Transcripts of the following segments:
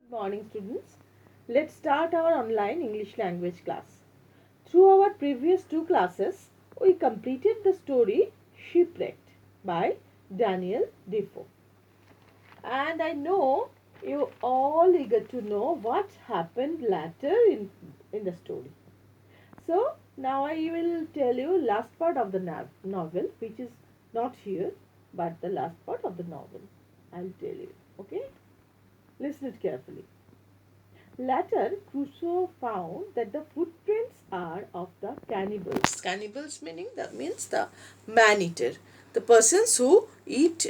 Good morning, students. Let's start our online English language class. Through our previous two classes, we completed the story Shipwrecked by Daniel Defoe. And I know you all eager to know what happened later in the story. So now I will tell you last part of the novel, which is not here, but the last part of the novel. I'll tell you. Okay? Listen it carefully. Later, Crusoe found that the footprints are of the cannibals. Cannibals means the man-eater, the persons who eat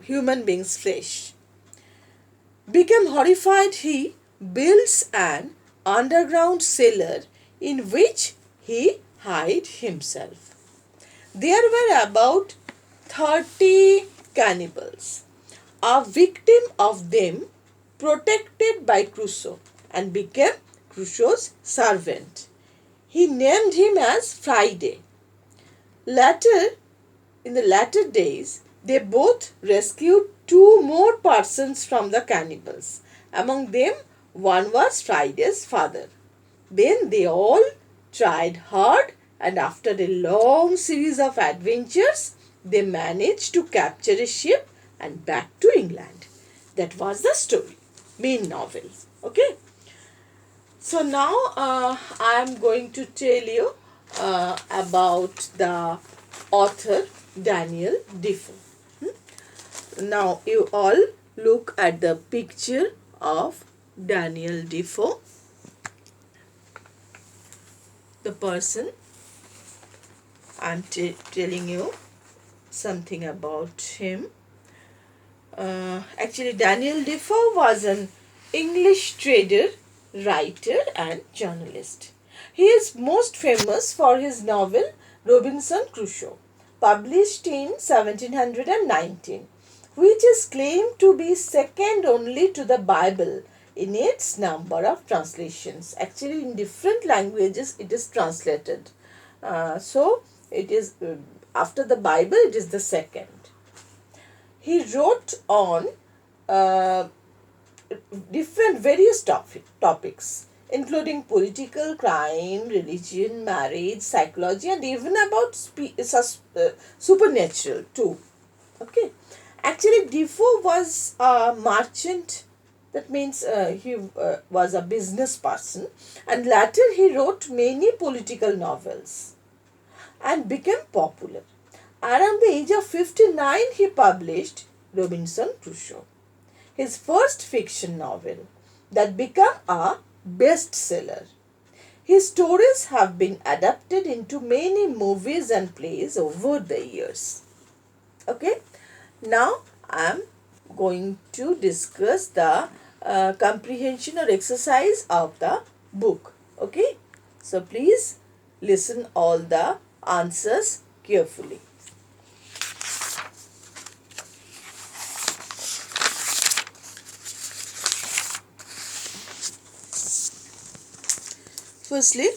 human beings' flesh. Become horrified, he builds an underground cellar in which he hid himself. There were about 30 cannibals. A victim of them protected by Crusoe and became Crusoe's servant. He named him as Friday. Later, in the latter days, they both rescued two more persons from the cannibals. Among them, one was Friday's father. Then they all tried hard, and after a long series of adventures, they managed to capture a ship and back to England. That was the story, main novel. Okay. So now I am going to tell you about the author Daniel Defoe. Now you all look at the picture of Daniel Defoe, the person. I'm telling you something about him. Actually, Daniel Defoe was an English trader, writer, and journalist. He is most famous for his novel Robinson Crusoe, published in 1719, which is claimed to be second only to the Bible in its number of translations. Actually, in different languages, it is translated. So, it is after the Bible, it is the second. He wrote on different various topics, including political, crime, religion, marriage, psychology, and even about supernatural too. Okay. Actually, Defoe was a merchant. That means he was a business person, and later he wrote many political novels and became popular. Around the age of 59, he published Robinson Crusoe, his first fiction novel that became a bestseller. His stories have been adapted into many movies and plays over the years. Okay, now I am going to discuss the comprehension or exercise of the book. Okay, so please listen all the answers carefully. Firstly,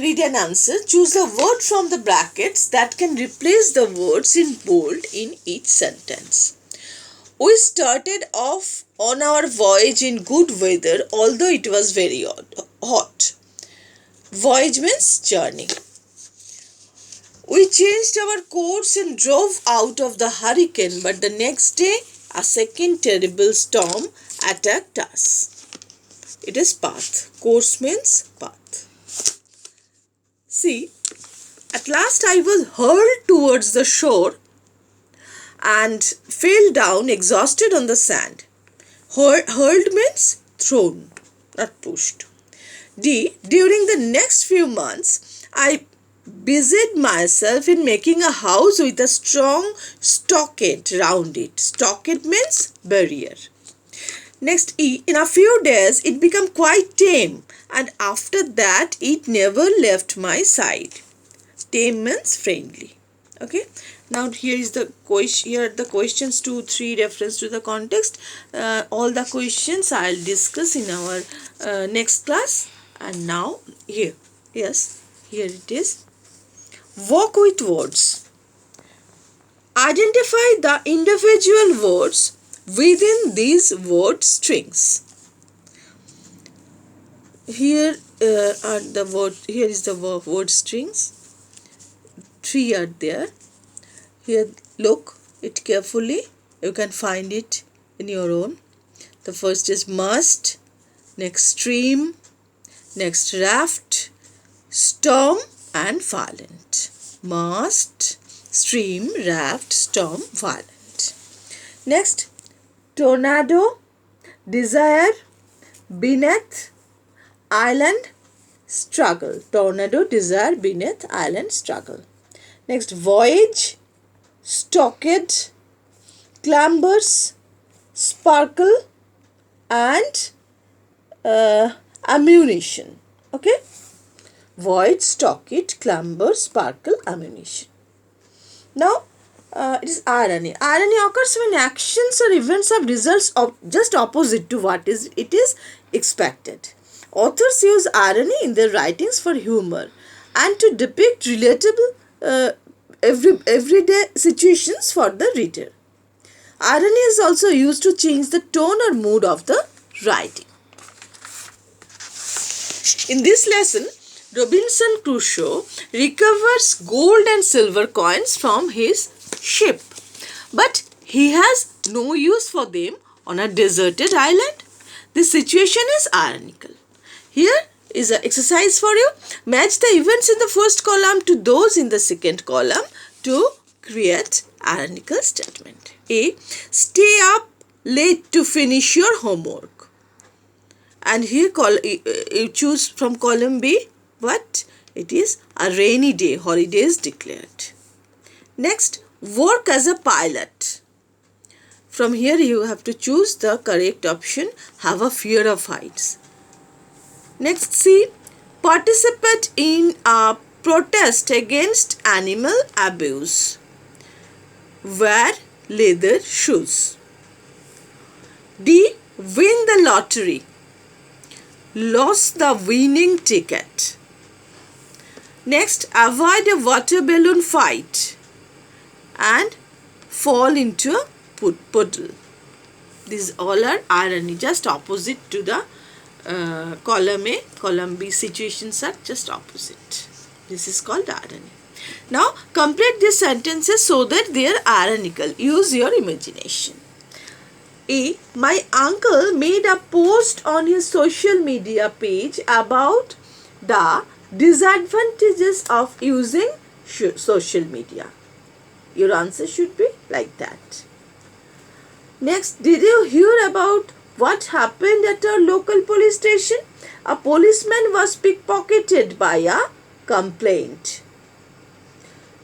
read an answer. Choose a word from the brackets that can replace the words in bold in each sentence. We started off on our voyage in good weather, although it was very hot. Voyage means journey. We changed our course and drove out of the hurricane, but the next day a second terrible storm attacked us. It is path. Course means path. See, at last I was hurled towards the shore and fell down exhausted on the sand. Hurled means thrown, not pushed. D. During the next few months, I busied myself in making a house with a strong stockade round it. Stockade means barrier. Next, E. In a few days, it became quite tame, and after that, it never left my side. Tame means friendly. Okay. Now here is the question. Here the questions 2, 3 reference to the context. All the questions I'll discuss in our next class. And now here, yes, here it is. Work with words. Identify the individual words within these word strings. Here is the word strings. 3 are there. Here, look it carefully. You can find it in your own. The first is must, next stream, next raft, storm and violent. Mast, stream, raft, storm, violent. Next, tornado, desire, beneath, island, struggle. Tornado, desire, beneath, island, struggle. Next, voyage, stockade, clambers, sparkle and ammunition. Okay? Void, stockade, clamber, sparkle, ammunition. Now, it is irony. Irony occurs when actions or events have results of just opposite to what it is expected. Authors use irony in their writings for humor and to depict relatable everyday situations for the reader. Irony is also used to change the tone or mood of the writing. In this lesson, Robinson Crusoe recovers gold and silver coins from his ship, but he has no use for them on a deserted island. This situation is ironical. Here is an exercise for you. Match the events in the first column to those in the second column to create ironical statement. A. Stay up late to finish your homework. And here you choose from column B. What? It is a rainy day. Holiday is declared. Next, work as a pilot. From here you have to choose the correct option. Have a fear of heights. Next, C. Participate in a protest against animal abuse. Wear leather shoes. D. Win the lottery. Lost the winning ticket. Next, avoid a water balloon fight and fall into a puddle. These all are irony, just opposite to the column A. Column B situations are just opposite. This is called irony. Now, complete these sentences so that they are ironical. Use your imagination. A. My uncle made a post on his social media page about the disadvantages of using social media. Your answer should be like that. Next, did you hear about what happened at our local police station? A policeman was pickpocketed by a complaint.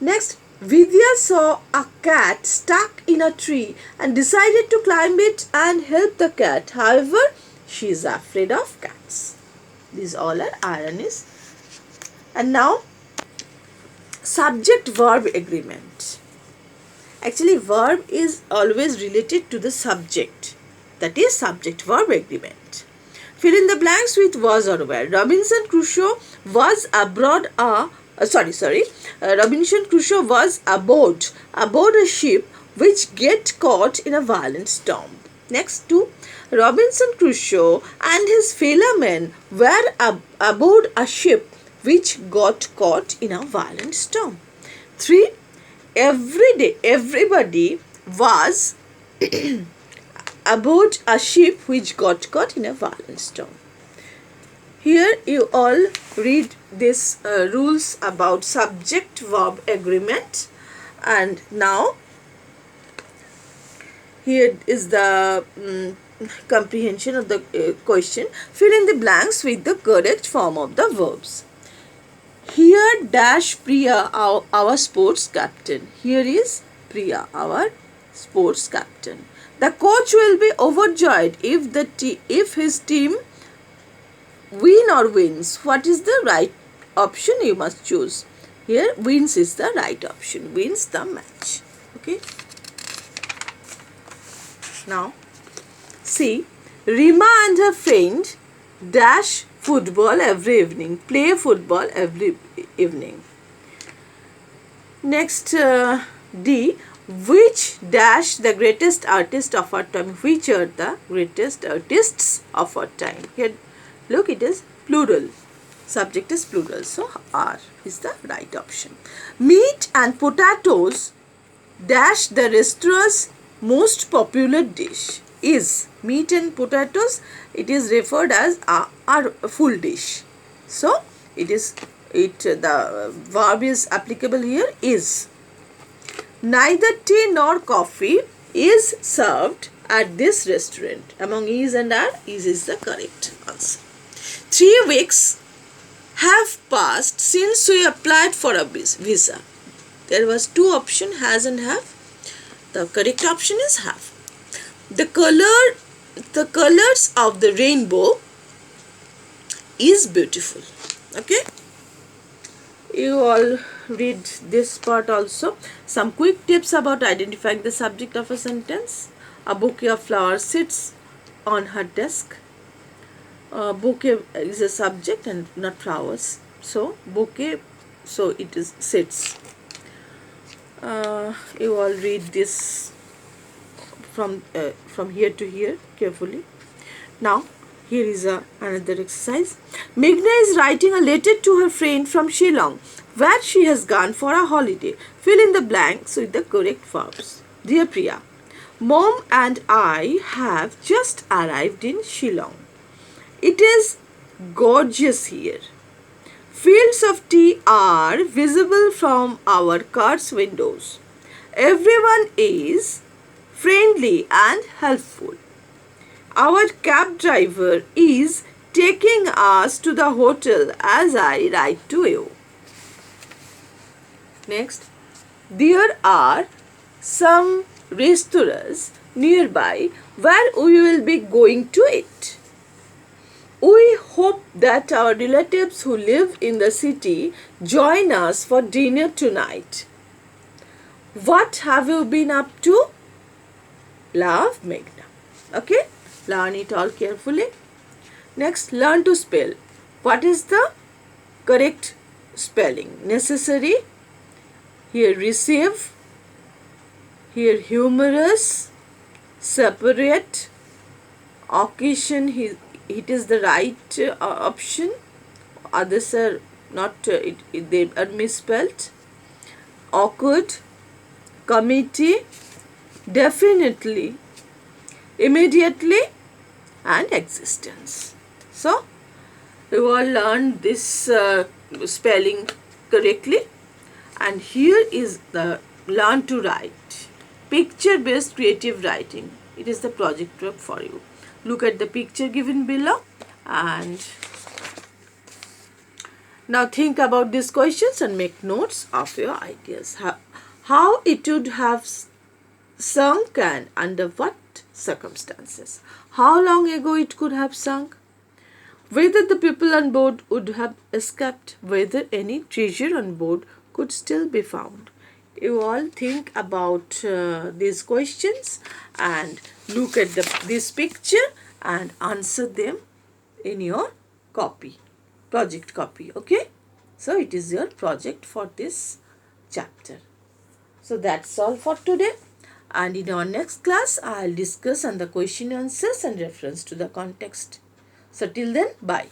Next, Vidya saw a cat stuck in a tree and decided to climb it and help the cat. However, she is afraid of cats. These all are ironies. And now, subject-verb agreement. Actually, verb is always related to the subject. That is subject-verb agreement. Fill in the blanks with was or were. Robinson Crusoe was aboard Robinson Crusoe was aboard a ship which get caught in a violent storm. Next, 2. Robinson Crusoe and his fellow men were aboard a ship which got caught in a violent storm. 3. Everybody was aboard a ship which got caught in a violent storm. Here you all read these rules about subject-verb agreement, and now here is the comprehension of the question. Fill in the blanks with the correct form of the verbs. Here dash Priya, our sports captain. Here is Priya, our sports captain. The coach will be overjoyed if his team win or wins. What is the right option? You must choose. Here wins is the right option. Wins the match. Okay. Now see, Rima and her friend dash football every evening. Play football every evening. Next, D. Which dash the greatest artist of our time? Which are the greatest artists of our time? Here, look, it is plural. Subject is plural, so R is the right option. Meat and potatoes dash the restaurant's most popular dish. Is meat and potatoes, it is referred as our full dish. So the verb is applicable here, is. Neither tea nor coffee is served at this restaurant. Among is and are, is the correct answer. 3 weeks have passed since we applied for a visa. There was 2 options, has and have. The correct option is have. The colors of the rainbow is beautiful. Okay. You all read this part also. Some quick tips about identifying the subject of a sentence. A bouquet of flowers sits on her desk. Bouquet is a subject and not flowers. So bouquet, so it is sits. You all read this from here to here carefully. Now here is another exercise. Meghna is writing a letter to her friend from Shillong, where she has gone for a holiday. Fill in the blanks with the correct verbs. Dear Priya, Mom and I have just arrived in Shillong. It is gorgeous here. Fields of tea are visible from our car's windows. Everyone is friendly and helpful. Our cab driver is taking us to the hotel as I write to you. Next, there are some restaurants nearby where we will be going to eat. We hope that our relatives who live in the city join us for dinner tonight. What have you been up to? Love, Meghna. Okay, learn it all carefully. Next, learn to spell. What is the correct spelling? Necessary. Here receive. Here humorous. Separate. Occasion, it is the right option. Others are not, they are misspelled. Awkward. Committee. Definitely. Immediately. And existence. So, you all learned this spelling correctly. And here is the learn to write. Picture based creative writing. It is the project work for you. Look at the picture given below and now think about these questions and make notes of your ideas. How it would have sunk and under what circumstances? How long ago it could have sunk? Whether the people on board would have escaped, whether any treasure on board could still be found. You all think about these questions and look at this picture and answer them in your copy, project copy. Okay, so it is your project for this chapter. So that's all for today, and in our next class I'll discuss on the question answers and reference to the context. So till then, bye.